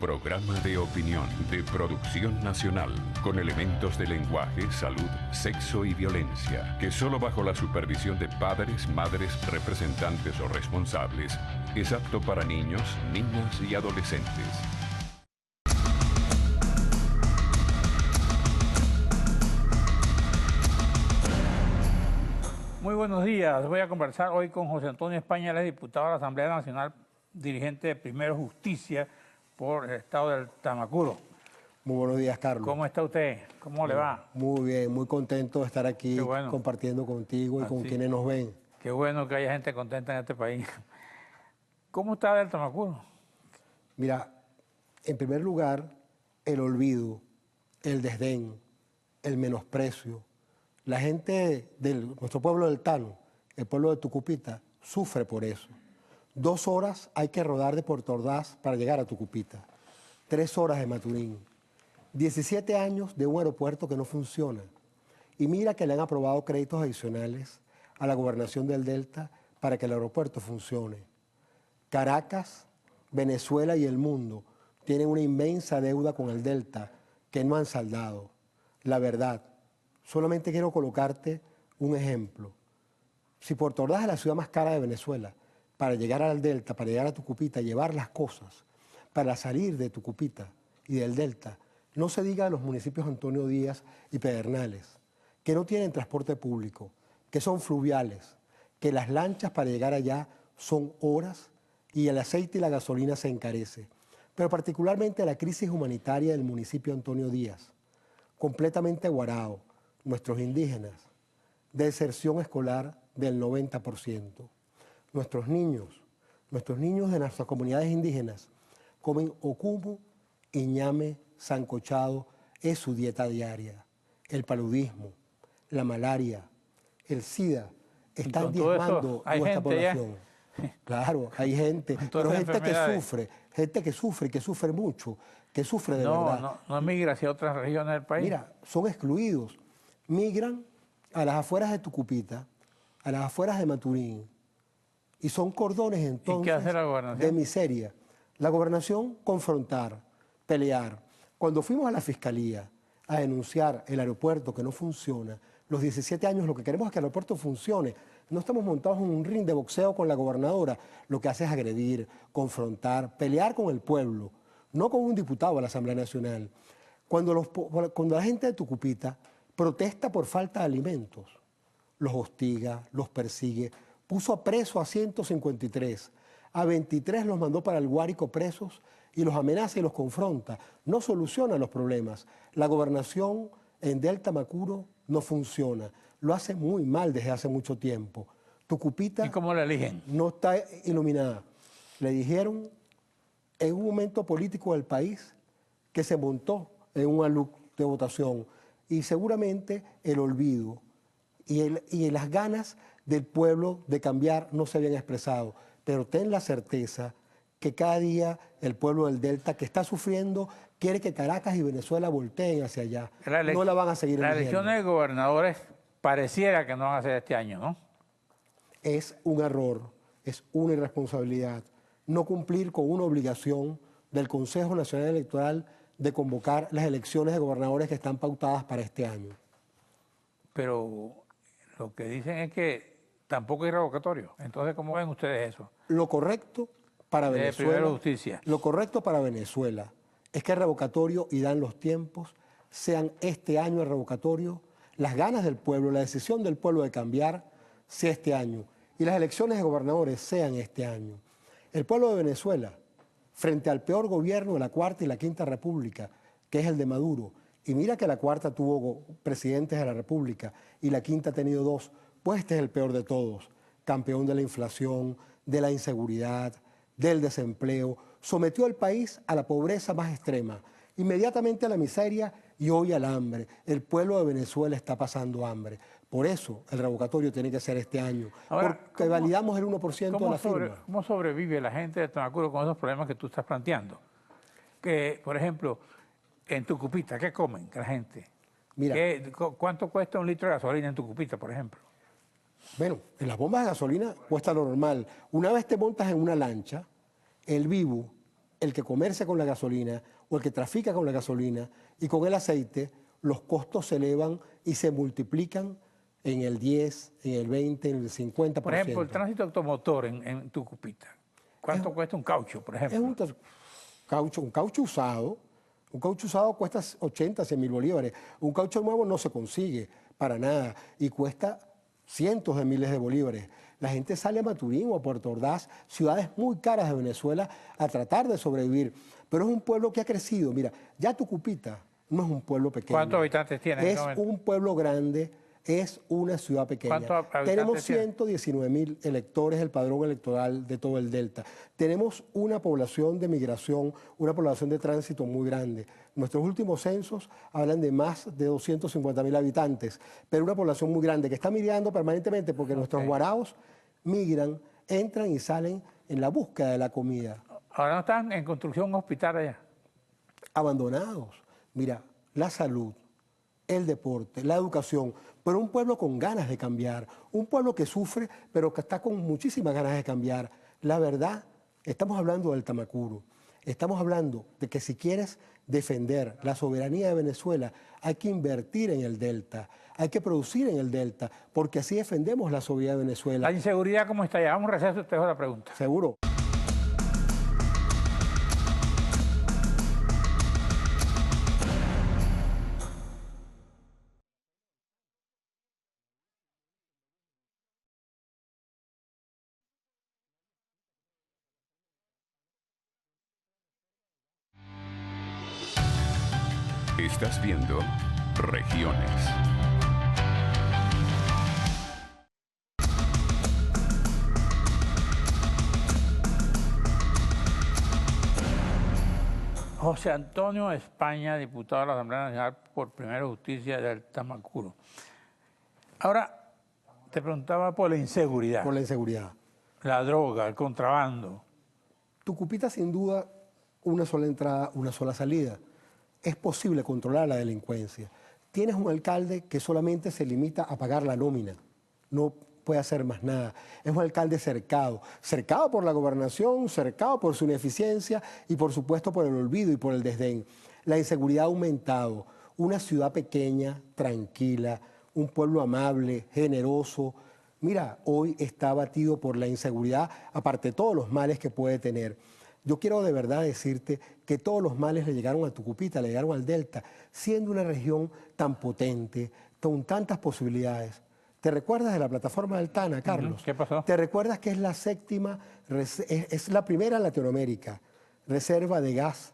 Programa de opinión de producción nacional con elementos de lenguaje, salud, sexo y violencia que solo bajo la supervisión de padres, madres, representantes o responsables es apto para niños, niñas y adolescentes. Muy buenos días. Voy a conversar hoy con José Antonio España, él es diputado de la Asamblea Nacional, dirigente de Primero Justicia por el estado del Tamacuro. Muy buenos días, Carlos. ¿Cómo está usted? ¿Cómo le va? Muy bien, muy contento de estar aquí compartiendo contigo y con quienes nos ven. Qué bueno que haya gente contenta en este país. ¿Cómo está del Tamacuro? Mira, en primer lugar, el olvido, el desdén, el menosprecio. La gente de nuestro pueblo del Tano, el pueblo de Tucupita, sufre por eso. 2 horas hay que rodar de Puerto Ordaz para llegar a Tucupita. 3 horas de Maturín. 17 años de un aeropuerto que no funciona. Y mira que le han aprobado créditos adicionales a la gobernación del Delta para que el aeropuerto funcione. Caracas, Venezuela y el mundo tienen una inmensa deuda con el Delta que no han saldado. La verdad, solamente quiero colocarte un ejemplo. Si Puerto Ordaz es la ciudad más cara de Venezuela, para llegar al Delta, para llegar a Tucupita, llevar las cosas, para salir de Tucupita y del Delta, no se diga de los municipios Antonio Díaz y Pedernales, que no tienen transporte público, que son fluviales, que las lanchas para llegar allá son horas y el aceite y la gasolina se encarece. Pero particularmente la crisis humanitaria del municipio Antonio Díaz, completamente guarado, nuestros indígenas, deserción escolar del 90%. Nuestros niños de nuestras comunidades indígenas comen ocumo y ñame sancochado, es su dieta diaria. El paludismo, la malaria, el SIDA están diezmando nuestra población. Claro, hay gente, pero gente que sufre y que sufre mucho, que sufre de verdad. No migra hacia otras regiones del país. Mira, son excluidos. Migran a las afueras de Tucupita, a las afueras de Maturín, y son cordones entonces ¿Y qué hace la gobernación? De miseria. La gobernación, confrontar, pelear. Cuando fuimos a la fiscalía a denunciar el aeropuerto que no funciona, los 17 años lo que queremos es que el aeropuerto funcione. No estamos montados en un ring de boxeo con la gobernadora. Lo que hace es agredir, confrontar, pelear con el pueblo, no con un diputado de la Asamblea Nacional. Cuando la gente de Tucupita protesta por falta de alimentos, los hostiga, los persigue, puso preso a 153, a 23 los mandó para el Guárico presos y los amenaza y los confronta. No soluciona los problemas. La gobernación en Delta Macuro no funciona. Lo hace muy mal desde hace mucho tiempo. Tucupita ¿Y cómo la eligen? No está iluminada. Le dijeron en un momento político del país que se montó en una lucha de votación y seguramente el olvido y las ganas del pueblo de cambiar no se habían expresado. Pero ten la certeza que cada día el pueblo del Delta que está sufriendo quiere que Caracas y Venezuela volteen hacia allá. No la van a seguir eligiendo. Las elecciones de gobernadores pareciera que no van a ser este año, ¿no? Es un error, es una irresponsabilidad no cumplir con una obligación del Consejo Nacional Electoral de convocar las elecciones de gobernadores que están pautadas para este año. Pero lo que dicen es que tampoco hay revocatorio. Entonces, ¿cómo ven ustedes eso? Lo correcto para Venezuela, Justicia. Lo correcto para Venezuela es que el revocatorio y dan los tiempos sean este año el revocatorio, las ganas del pueblo, la decisión del pueblo de cambiar sea este año y las elecciones de gobernadores sean este año. El pueblo de Venezuela, frente al peor gobierno de la Cuarta y la Quinta República, que es el de Maduro, y mira que la Cuarta tuvo presidentes de la República y la Quinta ha tenido 2, pues este es el peor de todos, campeón de la inflación, de la inseguridad, del desempleo, sometió al país a la pobreza más extrema, inmediatamente a la miseria y hoy al hambre. El pueblo de Venezuela está pasando hambre. Por eso el revocatorio tiene que ser este año, ahora, porque validamos el 1% de la firma. ¿Cómo sobrevive la gente de Tamacuro con esos problemas que tú estás planteando? Que, por ejemplo, en Tucupita, ¿qué comen la gente? Mira, ¿Cuánto cuesta un litro de gasolina en Tucupita, por ejemplo? Bueno, en las bombas de gasolina cuesta lo normal. Una vez te montas en una lancha, el vivo el que comercia con la gasolina o el que trafica con la gasolina y con el aceite, los costos se elevan y se multiplican en el 10, en el 20, en el 50%. Por ejemplo, el tránsito automotor en Tucupita. ¿Cuánto cuesta un caucho, por ejemplo? Es un caucho usado. Un caucho usado cuesta 80, 100 mil bolívares. Un caucho nuevo no se consigue para nada y cuesta cientos de miles de bolívares. La gente sale a Maturín o a Puerto Ordaz, ciudades muy caras de Venezuela, a tratar de sobrevivir. Pero es un pueblo que ha crecido. Mira, ya Tucupita no es un pueblo pequeño. ¿Cuántos habitantes tiene? Es un pueblo grande, es una ciudad pequeña. ¿Cuántos habitantes Tenemos tiene? 119.000 electores, el padrón electoral de todo el Delta. Tenemos una población de migración, una población de tránsito muy grande. Nuestros últimos censos hablan de más de 250.000 habitantes, pero una población muy grande que está migrando permanentemente porque nuestros guaraos migran, entran y salen en la búsqueda de la comida. Ahora no están en construcción un hospital allá. Abandonados. Mira, la salud, el deporte, la educación, pero un pueblo con ganas de cambiar, un pueblo que sufre, pero que está con muchísimas ganas de cambiar. La verdad, estamos hablando del Tamacuro, estamos hablando de que si quieres defender la soberanía de Venezuela, hay que invertir en el Delta, hay que producir en el Delta, porque así defendemos la soberanía de Venezuela. La inseguridad, ¿cómo está allá? Vamos a receso, te dejo la pregunta. Seguro. Estás viendo Regiones. José Antonio España, diputado de la Asamblea Nacional por Primera Justicia del Tamacuro. Ahora, te preguntaba por la inseguridad. Por la inseguridad. La droga, el contrabando. Tucupita, sin duda, una sola entrada, una sola salida. Es posible controlar la delincuencia. Tienes un alcalde que solamente se limita a pagar la nómina, no puede hacer más nada. Es un alcalde cercado por la gobernación, cercado por su ineficiencia y por supuesto por el olvido y por el desdén. La inseguridad ha aumentado. Una ciudad pequeña, tranquila, un pueblo amable, generoso. Mira, hoy está abatido por la inseguridad, aparte de todos los males que puede tener. Yo quiero de verdad decirte que todos los males le llegaron a Tucupita, le llegaron al Delta, siendo una región tan potente, con tantas posibilidades. ¿Te recuerdas de la plataforma del Tana, Carlos? ¿Qué pasó? ¿Te recuerdas que es la séptima, es la primera en Latinoamérica, reserva de gas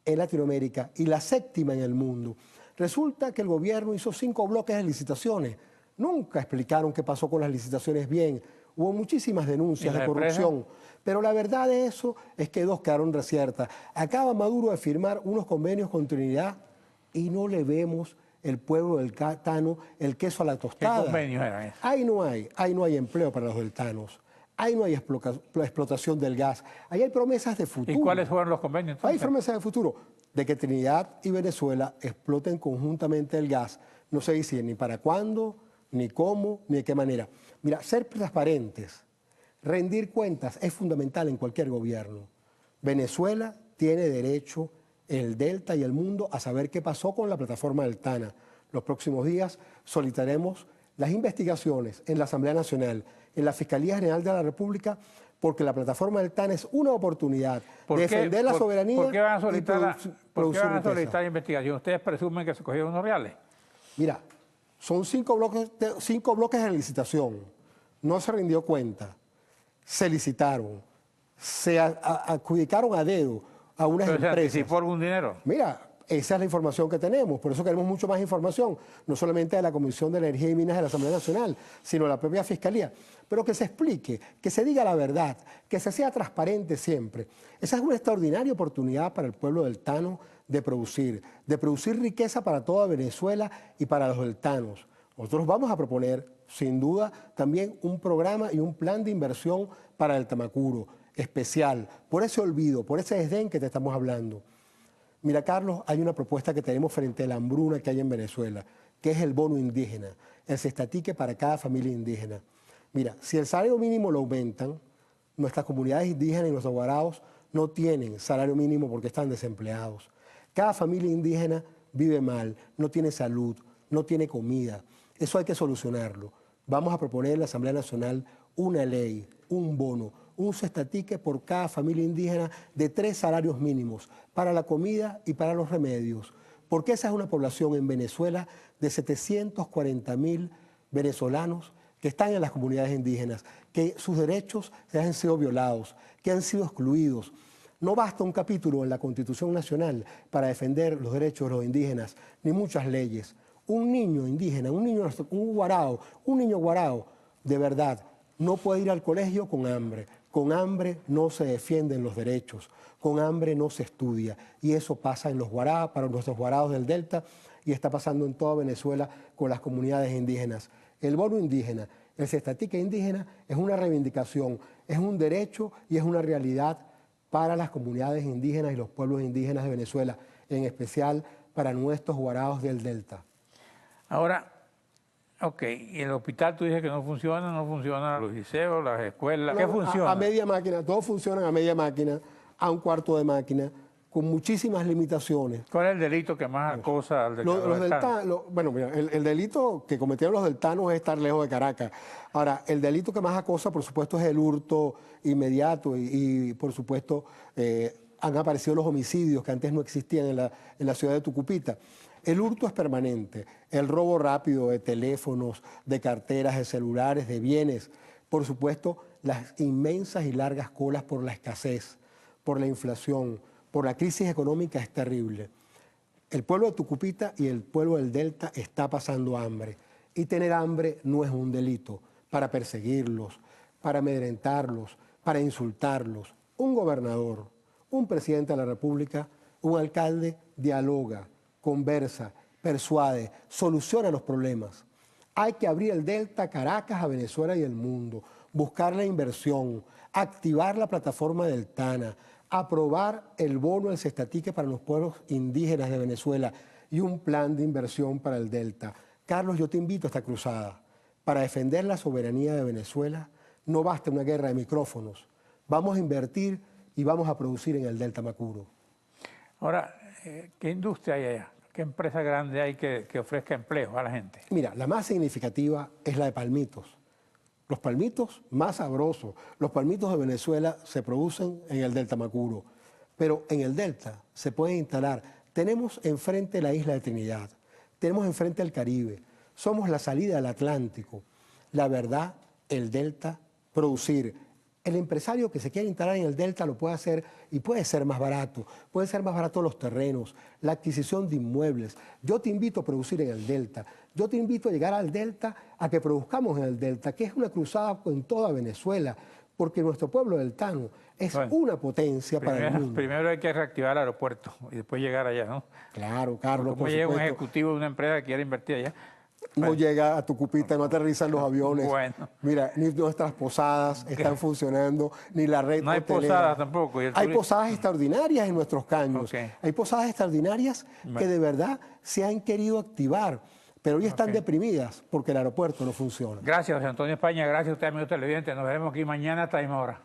en Latinoamérica y la séptima en el mundo? Resulta que el gobierno hizo 5 bloques de licitaciones. Nunca explicaron qué pasó con las licitaciones bien. Hubo muchísimas denuncias de corrupción, pero la verdad de eso es que 2 quedaron desiertas. Acaba Maduro de firmar unos convenios con Trinidad y no le vemos el pueblo del Tano el queso a la tostada. ¿Qué convenios eran esos? Ahí no hay empleo para los deltanos. Ahí no hay explotación del gas. Ahí hay promesas de futuro. ¿Y cuáles fueron los convenios entonces? Hay promesas de futuro de que Trinidad y Venezuela exploten conjuntamente el gas. No se dice ni para cuándo, ni cómo, ni de qué manera. Mira, ser transparentes, rendir cuentas es fundamental en cualquier gobierno. Venezuela tiene derecho, el Delta y el mundo, a saber qué pasó con la plataforma del Tana. Los próximos días solicitaremos las investigaciones en la Asamblea Nacional, en la Fiscalía General de la República, porque la plataforma del Tana es una oportunidad de defender la soberanía. ¿Por qué van a solicitar, ¿por qué van a solicitar investigación? ¿Ustedes presumen que se cogieron unos reales? Mira, son 5 bloques de licitación. No se rindió cuenta. Se licitaron. Se adjudicaron a dedo a unas ¿Pero empresas. se anticipó algún dinero? Mira, esa es la información que tenemos. Por eso queremos mucho más información. No solamente de la Comisión de Energía y Minas de la Asamblea Nacional, sino de la propia Fiscalía. Pero que se explique, que se diga la verdad, que se sea transparente siempre. Esa es una extraordinaria oportunidad para el pueblo deltano de producir riqueza para toda Venezuela y para los deltanos. Nosotros vamos a proponer, sin duda, también un programa y un plan de inversión para el Tamacuro, especial, por ese olvido, por ese desdén que te estamos hablando. Mira, Carlos, hay una propuesta que tenemos frente a la hambruna que hay en Venezuela, que es el bono indígena, el cestatique para cada familia indígena. Mira, si el salario mínimo lo aumentan, nuestras comunidades indígenas y nuestros guaraos no tienen salario mínimo porque están desempleados. Cada familia indígena vive mal, no tiene salud, no tiene comida. Eso hay que solucionarlo. Vamos a proponer en la Asamblea Nacional una ley, un bono, un cestatique por cada familia indígena de 3 salarios mínimos para la comida y para los remedios. Porque esa es una población en Venezuela de 740.000 venezolanos que están en las comunidades indígenas, que sus derechos se han sido violados, que han sido excluidos. No basta un capítulo en la Constitución Nacional para defender los derechos de los indígenas, ni muchas leyes. Un niño indígena, un niño guarao, de verdad, no puede ir al colegio con hambre. Con hambre no se defienden los derechos, con hambre no se estudia. Y eso pasa en los guaraos, para nuestros guaraos del Delta, y está pasando en toda Venezuela con las comunidades indígenas. El bono indígena, el cestatique indígena, es una reivindicación, es un derecho y es una realidad para las comunidades indígenas y los pueblos indígenas de Venezuela, en especial para nuestros guaraos del Delta. Ahora, ok, y el hospital tú dices que no funciona los liceos, las escuelas, ¿qué funciona? A media máquina, todos funcionan a media máquina, a un cuarto de máquina, con muchísimas limitaciones. ¿Cuál es el delito que más acosa al declarado? Bueno, mira, el delito que cometieron los deltanos es estar lejos de Caracas. Ahora, el delito que más acosa, por supuesto, es el hurto inmediato y por supuesto, han aparecido los homicidios que antes no existían en la ciudad de Tucupita. El hurto es permanente, el robo rápido de teléfonos, de carteras, de celulares, de bienes. Por supuesto, las inmensas y largas colas por la escasez, por la inflación, por la crisis económica es terrible. El pueblo de Tucupita y el pueblo del Delta está pasando hambre. Y tener hambre no es un delito para perseguirlos, para amedrentarlos, para insultarlos. Un gobernador, un presidente de la República, un alcalde dialoga, conversa, persuade, soluciona los problemas. Hay que abrir el Delta a Caracas, a Venezuela y el mundo, buscar la inversión, activar la plataforma deltana, aprobar el bono del cestatique para los pueblos indígenas de Venezuela y un plan de inversión para el Delta. Carlos, yo te invito a esta cruzada. Para defender la soberanía de Venezuela no basta una guerra de micrófonos. Vamos a invertir y vamos a producir en el Delta Macuro. Ahora, ¿qué industria hay allá? ¿Qué empresa grande hay que ofrezca empleo a la gente? Mira, la más significativa es la de palmitos. Los palmitos más sabrosos, los palmitos de Venezuela se producen en el Delta Macuro, pero en el Delta se pueden instalar. Tenemos enfrente la isla de Trinidad, tenemos enfrente el Caribe, somos la salida del Atlántico. La verdad, el Delta, producir. El empresario que se quiere instalar en el Delta lo puede hacer y puede ser más barato. Pueden ser más baratos los terrenos, la adquisición de inmuebles. Yo te invito a producir en el Delta. Yo te invito a llegar al Delta, a que produzcamos en el Delta, que es una cruzada en toda Venezuela, porque nuestro pueblo deltano es una potencia para el mundo. Primero hay que reactivar el aeropuerto y después llegar allá, ¿no? Claro, Carlos, ¿Cómo llega un ejecutivo de una empresa que quiere invertir allá? No llega a Tucupita, no aterrizan los aviones. Bueno. Mira, ni nuestras posadas están funcionando, ni la red no hay hotelera. posadas tampoco. Hay posadas extraordinarias en nuestros caños. Hay posadas extraordinarias que de verdad se han querido activar, pero hoy están deprimidas porque el aeropuerto no funciona. Gracias, José Antonio España. Gracias a usted, amigo televidente. Nos veremos aquí mañana a esta misma hora.